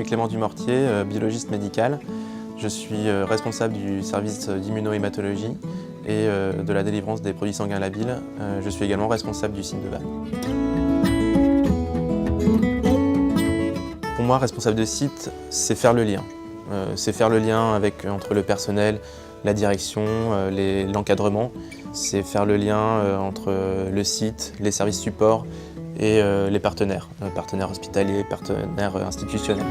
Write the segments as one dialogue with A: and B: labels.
A: Clément Dumortier, biologiste médical. Je suis responsable du service d'immunohématologie et de la délivrance des produits sanguins labiles. Je suis également responsable du site de Vannes. Pour moi, responsable de site, c'est faire le lien. C'est faire le lien entre le personnel, la direction, l'encadrement. C'est faire le lien entre le site, les services supports et les partenaires hospitaliers, partenaires institutionnels.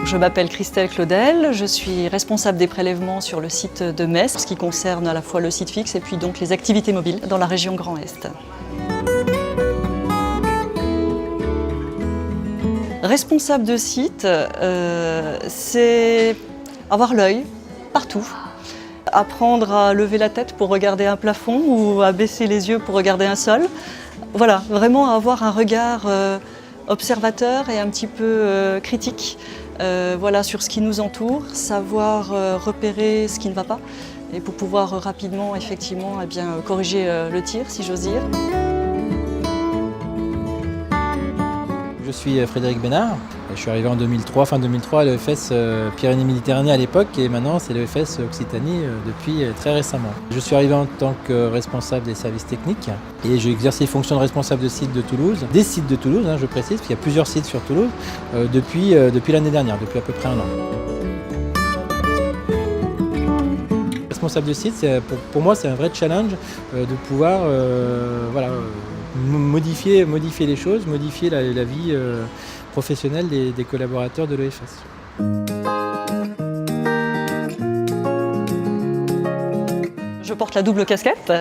B: Je m'appelle Christelle Claudel, je suis responsable des prélèvements sur le site de Metz, ce qui concerne à la fois le site fixe et puis donc les activités mobiles dans la région Grand Est. Responsable de site, c'est avoir l'œil partout. Apprendre à lever la tête pour regarder un plafond ou à baisser les yeux pour regarder un sol. Voilà, vraiment avoir un regard observateur et un petit peu critique voilà, sur ce qui nous entoure, savoir repérer ce qui ne va pas et pour pouvoir rapidement effectivement, eh bien, corriger le tir, si j'ose dire.
C: Je suis Frédéric Bénard, je suis arrivé en 2003, fin 2003 à l'EFS Pyrénées-Méditerranée à l'époque et maintenant c'est l'EFS Occitanie depuis très récemment. Je suis arrivé en tant que responsable des services techniques et j'ai exercé les fonctions de responsable de site de Toulouse, des sites de Toulouse, je précise, parce qu'il y a plusieurs sites sur Toulouse depuis l'année dernière, depuis à peu près un an. Responsable de site, pour moi c'est un vrai challenge de pouvoir voilà, modifier les choses, modifier la vie professionnelle des collaborateurs de l'EFS.
B: Je porte la double casquette.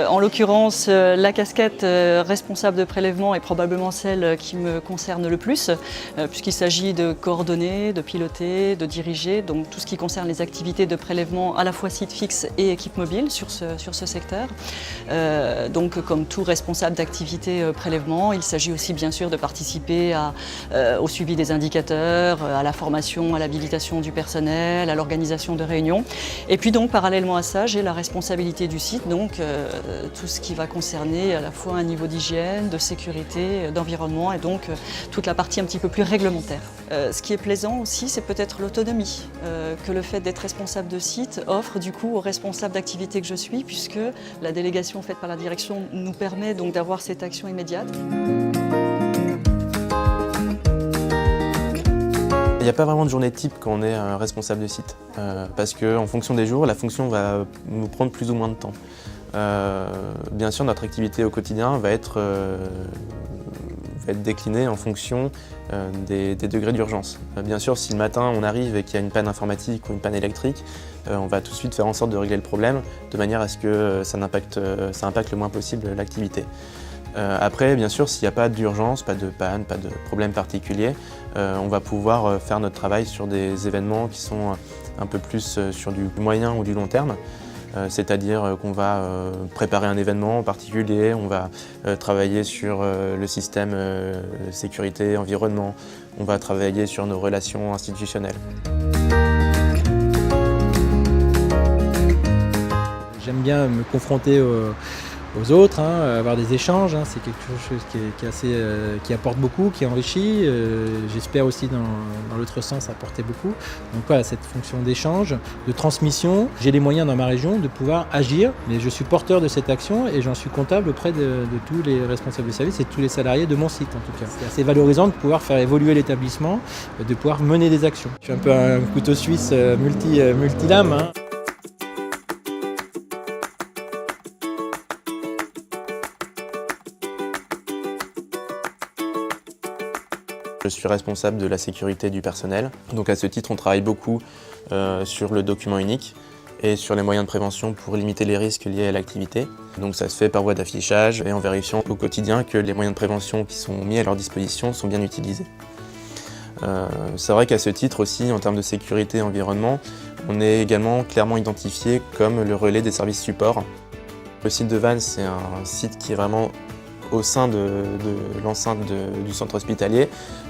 B: En l'occurrence, la casquette responsable de prélèvement est probablement celle qui me concerne le plus, puisqu'il s'agit de coordonner, de piloter, de diriger, donc tout ce qui concerne les activités de prélèvement à la fois site fixe et équipe mobile sur ce secteur. Donc comme tout responsable d'activité prélèvement, il s'agit aussi bien sûr de participer au suivi des indicateurs, à la formation, à l'habilitation du personnel, à l'organisation de réunions. Et puis donc parallèlement à ça, j'ai la responsabilité du site, donc tout ce qui va concerner à la fois un niveau d'hygiène, de sécurité, d'environnement et donc toute la partie un petit peu plus réglementaire. Ce qui est plaisant aussi, c'est peut-être l'autonomie que le fait d'être responsable de site offre du coup aux responsables d'activité que je suis, puisque la délégation faite par la direction nous permet donc d'avoir cette action immédiate.
A: Il n'y a pas vraiment de journée type quand on est responsable de site, parce qu'en fonction des jours, la fonction va nous prendre plus ou moins de temps. Bien sûr, notre activité au quotidien va être déclinée en fonction des degrés d'urgence. Bien sûr, si le matin on arrive et qu'il y a une panne informatique ou une panne électrique, on va tout de suite faire en sorte de régler le problème de manière à ce que ça impacte le moins possible l'activité. Après, bien sûr, s'il n'y a pas d'urgence, pas de panne, pas de problème particulier, on va pouvoir faire notre travail sur des événements qui sont un peu plus sur du moyen ou du long terme. C'est-à-dire qu'on va préparer un événement en particulier, on va travailler sur le système sécurité, environnement, on va travailler sur nos relations institutionnelles.
C: J'aime bien me confronter aux autres, avoir des échanges, c'est quelque chose qui apporte beaucoup, qui enrichit. J'espère aussi dans l'autre sens apporter beaucoup. Donc voilà, cette fonction d'échange, de transmission. J'ai les moyens dans ma région de pouvoir agir, mais je suis porteur de cette action et j'en suis comptable auprès de tous les responsables de service et de tous les salariés de mon site en tout cas. C'est assez valorisant de pouvoir faire évoluer l'établissement, de pouvoir mener des actions. Je suis un peu un couteau suisse multilame.
A: Je suis responsable de la sécurité du personnel. Donc à ce titre, on travaille beaucoup sur le document unique et sur les moyens de prévention pour limiter les risques liés à l'activité. Donc ça se fait par voie d'affichage et en vérifiant au quotidien que les moyens de prévention qui sont mis à leur disposition sont bien utilisés. C'est vrai qu'à ce titre aussi, en termes de sécurité et environnement, on est également clairement identifié comme le relais des services supports. Le site de Vannes, c'est un site qui est vraiment au sein de l'enceinte du centre hospitalier.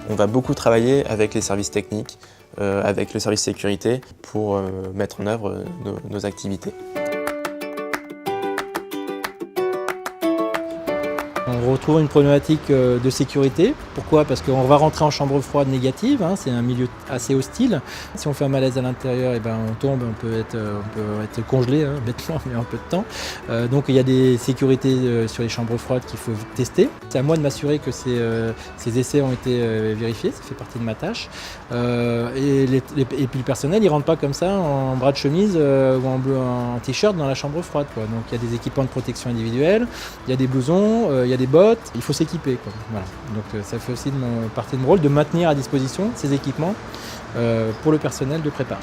A: On va beaucoup travailler avec les services techniques, avec le service sécurité pour mettre en œuvre nos activités.
C: On retrouve une problématique de sécurité. Pourquoi? Parce qu'on va rentrer en chambre froide négative, hein, c'est un milieu assez hostile. Si on fait un malaise à l'intérieur, on tombe, on peut être congelé, hein, bêtement, mais en peu de temps. Donc il y a des sécurités sur les chambres froides qu'il faut tester. C'est à moi de m'assurer que ces essais ont été vérifiés, ça fait partie de ma tâche. Et puis le personnel, il ne rentre pas comme ça en bras de chemise ou en t-shirt dans la chambre froide, quoi. Donc il y a des équipements de protection individuelle, il y a des blousons, il y a des bottes, il faut s'équiper, quoi. Voilà. Donc ça fait aussi partie de mon rôle de maintenir à disposition ces équipements pour le personnel de prépa.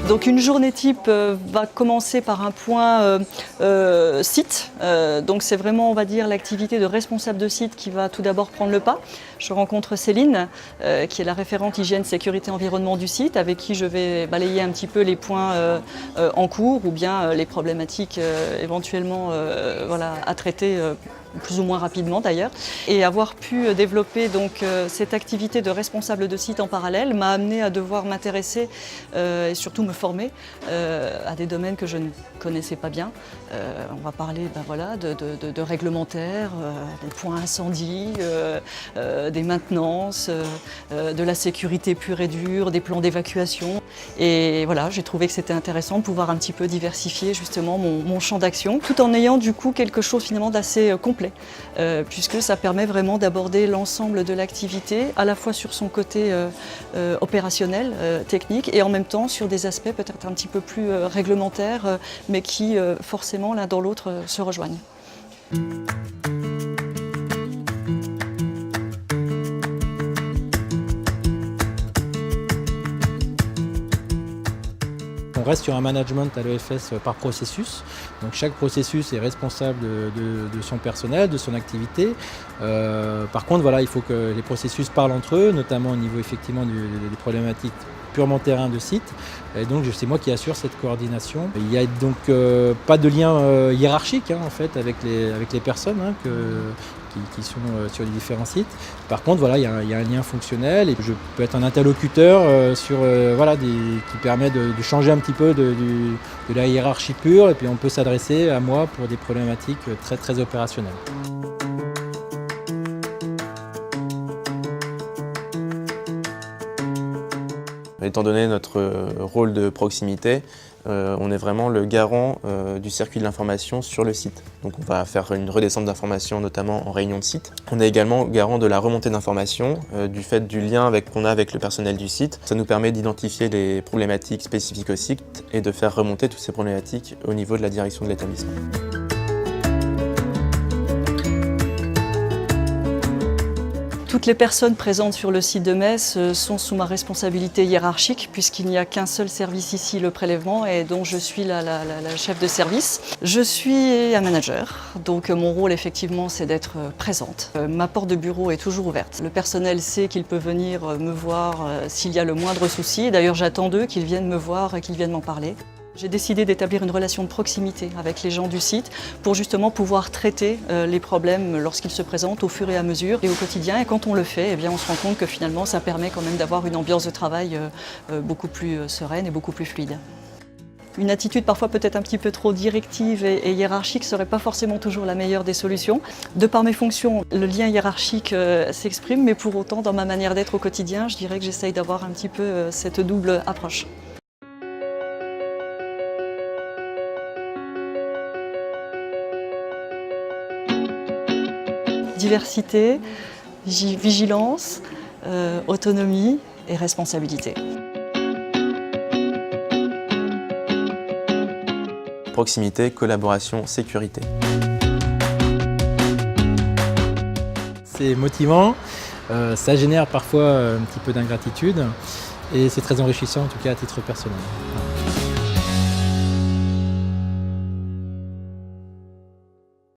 B: Donc une journée type va commencer par un point site. Donc c'est vraiment, on va dire, l'activité de responsable de site qui va tout d'abord prendre le pas. Je rencontre Céline, qui est la référente hygiène, sécurité, environnement du site, avec qui je vais balayer un petit peu les points en cours ou bien les problématiques éventuellement à traiter plus ou moins rapidement d'ailleurs. Et avoir pu développer donc cette activité de responsable de site en parallèle m'a amené à devoir m'intéresser et surtout me former à des domaines que je ne connaissais pas bien. On va parler de réglementaire, des points incendie, des maintenances, de la sécurité pure et dure, des plans d'évacuation. Et voilà, j'ai trouvé que c'était intéressant de pouvoir un petit peu diversifier justement mon champ d'action, tout en ayant du coup quelque chose finalement d'assez complet, puisque ça permet vraiment d'aborder l'ensemble de l'activité, à la fois sur son côté opérationnel, technique, et en même temps sur des aspects peut-être un petit peu plus réglementaires, mais qui forcément l'un dans l'autre se rejoignent.
C: On reste sur un management à l'EFS par processus. Donc chaque processus est responsable de son personnel, de son activité. Par contre, voilà, il faut que les processus parlent entre eux, notamment au niveau effectivement des problématiques purement terrain de site. Et donc c'est moi qui assure cette coordination. Il n'y a donc pas de lien hiérarchique en fait avec les personnes qui sont sur les différents sites. Par contre, voilà, il y a un lien fonctionnel et je peux être un interlocuteur qui permet de changer un petit peu de la hiérarchie pure, et puis on peut s'adresser à moi pour des problématiques très, très opérationnelles.
A: Étant donné notre rôle de proximité, on est vraiment le garant du circuit de l'information sur le site. Donc on va faire une redescente d'informations, notamment en réunion de site. On est également garant de la remontée d'informations, du fait du lien qu'on a avec le personnel du site. Ça nous permet d'identifier les problématiques spécifiques au site et de faire remonter toutes ces problématiques au niveau de la direction de l'établissement.
B: Toutes les personnes présentes sur le site de Metz sont sous ma responsabilité hiérarchique, puisqu'il n'y a qu'un seul service ici, le prélèvement, et dont je suis la chef de service. Je suis un manager, donc mon rôle effectivement c'est d'être présente. Ma porte de bureau est toujours ouverte. Le personnel sait qu'il peut venir me voir s'il y a le moindre souci. D'ailleurs j'attends d'eux qu'ils viennent me voir et qu'ils viennent m'en parler. J'ai décidé d'établir une relation de proximité avec les gens du site pour justement pouvoir traiter les problèmes lorsqu'ils se présentent au fur et à mesure et au quotidien. Et quand on le fait, on se rend compte que finalement ça permet quand même d'avoir une ambiance de travail beaucoup plus sereine et beaucoup plus fluide. Une attitude parfois peut-être un petit peu trop directive et hiérarchique ne serait pas forcément toujours la meilleure des solutions. De par mes fonctions, le lien hiérarchique s'exprime, mais pour autant dans ma manière d'être au quotidien, je dirais que j'essaye d'avoir un petit peu cette double approche. Diversité, vigilance, autonomie et responsabilité.
A: Proximité, collaboration, sécurité.
C: C'est motivant, ça génère parfois un petit peu d'ingratitude et c'est très enrichissant en tout cas à titre personnel.